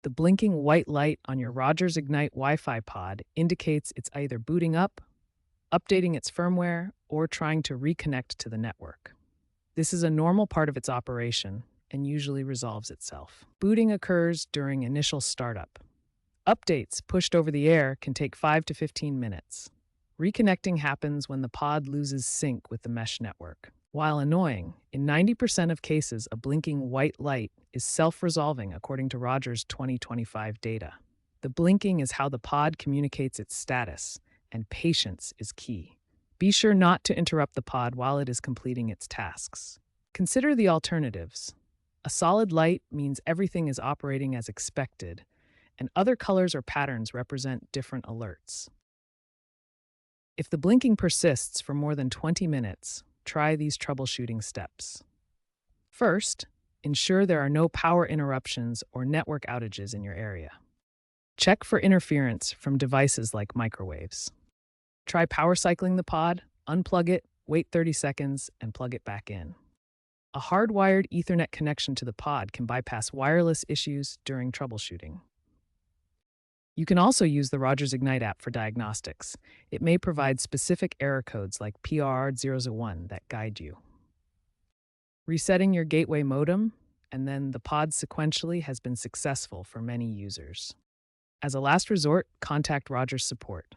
The blinking white light on your Rogers Ignite Wi-Fi pod indicates it's either booting up, updating its firmware, or trying to reconnect to the network. This is a normal part of its operation and usually resolves itself. Booting occurs during initial startup. Updates pushed over the air can take 5 to 15 minutes. Reconnecting happens when the pod loses sync with the mesh network. While annoying, in 90% of cases, a blinking white light is self-resolving according to Rogers 2025 data. The blinking is how the pod communicates its status, and patience is key. Be sure not to interrupt the pod while it is completing its tasks. Consider the alternatives. A solid light means everything is operating as expected, and other colors or patterns represent different alerts. If the blinking persists for more than 20 minutes, try these troubleshooting steps. First, ensure there are no power interruptions or network outages in your area. Check for interference from devices like microwaves. Try power cycling the pod, unplug it, wait 30 seconds, and plug it back in. A hardwired Ethernet connection to the pod can bypass wireless issues during troubleshooting. You can also use the Rogers Ignite app for diagnostics. It may provide specific error codes like PR001 that guide you. Resetting your gateway modem and then the pod sequentially has been successful for many users. As a last resort, contact Rogers support.